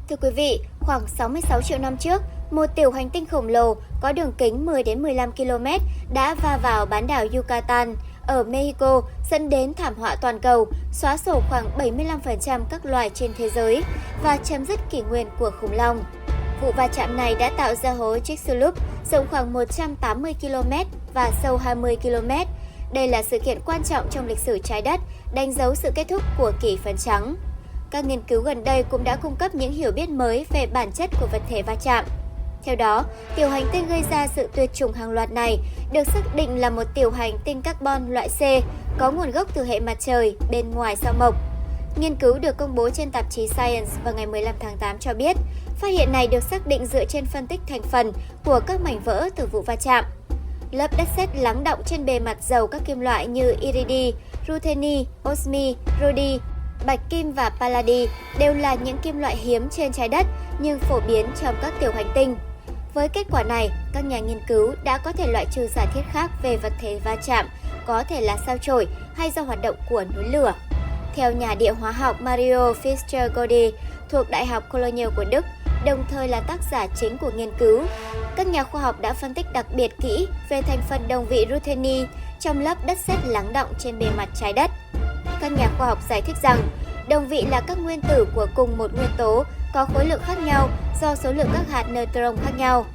Thưa quý vị, khoảng 66 triệu năm trước, một tiểu hành tinh khổng lồ có đường kính 10 đến 15 km đã va vào bán đảo Yucatan ở Mexico, dẫn đến thảm họa toàn cầu, xóa sổ khoảng 75% các loài trên thế giới và chấm dứt kỷ nguyên của khủng long. Vụ va chạm này đã tạo ra hố Chicxulub rộng khoảng 180 km và sâu 20 km. Đây là sự kiện quan trọng trong lịch sử trái đất, đánh dấu sự kết thúc của kỷ phấn trắng. Các nghiên cứu gần đây cũng đã cung cấp những hiểu biết mới về bản chất của vật thể va chạm. Theo đó, tiểu hành tinh gây ra sự tuyệt chủng hàng loạt này được xác định là một tiểu hành tinh carbon loại C có nguồn gốc từ hệ mặt trời bên ngoài sao Mộc. Nghiên cứu được công bố trên tạp chí Science vào ngày 15 tháng 8 cho biết, phát hiện này được xác định dựa trên phân tích thành phần của các mảnh vỡ từ vụ va chạm. Lớp đất sét lắng đọng trên bề mặt giàu các kim loại như iridy, rutheni, osmi, rhodi, bạch kim và palladi đều là những kim loại hiếm trên trái đất nhưng phổ biến trong các tiểu hành tinh. Với kết quả này, các nhà nghiên cứu đã có thể loại trừ giả thiết khác về vật thể va chạm, có thể là sao chổi hay do hoạt động của núi lửa. Theo nhà địa hóa học Mario Fischer-Godi thuộc Đại học Cologne của Đức, đồng thời là tác giả chính của nghiên cứu, các nhà khoa học đã phân tích đặc biệt kỹ về thành phần đồng vị rutheni trong lớp đất sét lắng đọng trên bề mặt trái đất. Các nhà khoa học giải thích rằng, đồng vị là các nguyên tử của cùng một nguyên tố có khối lượng khác nhau do số lượng các hạt neutron khác nhau.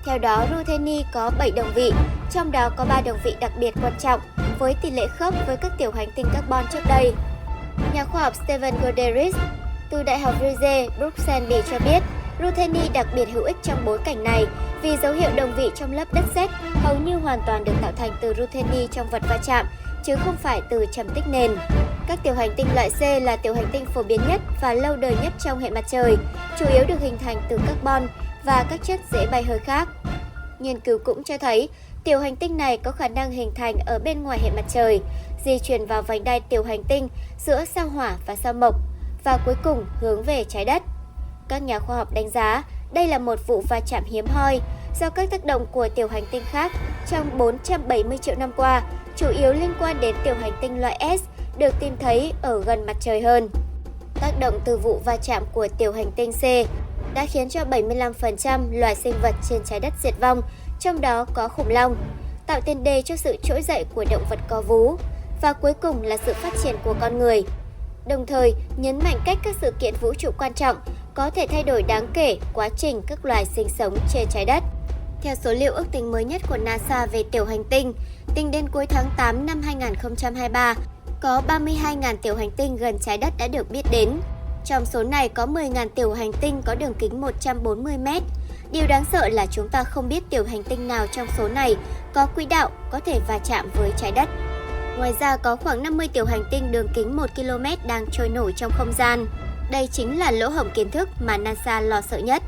Theo đó, rutheni có 7 đồng vị, trong đó có 3 đồng vị đặc biệt quan trọng với tỷ lệ khớp với các tiểu hành tinh carbon trước đây. Nhà khoa học Steven Goderis từ Đại học Rize, Bruxelles, Bỉ cho biết, rutheni đặc biệt hữu ích trong bối cảnh này vì dấu hiệu đồng vị trong lớp đất sét hầu như hoàn toàn được tạo thành từ rutheni trong vật va chạm, chứ không phải từ trầm tích nền. Các tiểu hành tinh loại C là tiểu hành tinh phổ biến nhất và lâu đời nhất trong hệ mặt trời, chủ yếu được hình thành từ carbon và các chất dễ bay hơi khác. Nghiên cứu cũng cho thấy, tiểu hành tinh này có khả năng hình thành ở bên ngoài hệ mặt trời, di chuyển vào vành đai tiểu hành tinh giữa sao Hỏa và sao Mộc, và cuối cùng hướng về trái đất. Các nhà khoa học đánh giá đây là một vụ va chạm hiếm hoi do các tác động của tiểu hành tinh khác trong 470 triệu năm qua, chủ yếu liên quan đến tiểu hành tinh loại S được tìm thấy ở gần mặt trời hơn. Tác động từ vụ va chạm của tiểu hành tinh C đã khiến cho 75% loài sinh vật trên trái đất diệt vong, trong đó có khủng long, tạo tiền đề cho sự trỗi dậy của động vật có vú, và cuối cùng là sự phát triển của con người. Đồng thời, nhấn mạnh cách các sự kiện vũ trụ quan trọng có thể thay đổi đáng kể quá trình các loài sinh sống trên trái đất. Theo số liệu ước tính mới nhất của NASA về tiểu hành tinh, tính đến cuối tháng 8 năm 2023, có 32.000 tiểu hành tinh gần trái đất đã được biết đến. Trong số này có 10.000 tiểu hành tinh có đường kính 140 m. Điều đáng sợ là chúng ta không biết tiểu hành tinh nào trong số này có quỹ đạo có thể va chạm với trái đất. Ngoài ra có khoảng 50 tiểu hành tinh đường kính 1 km đang trôi nổi trong không gian. Đây chính là lỗ hổng kiến thức mà NASA lo sợ nhất.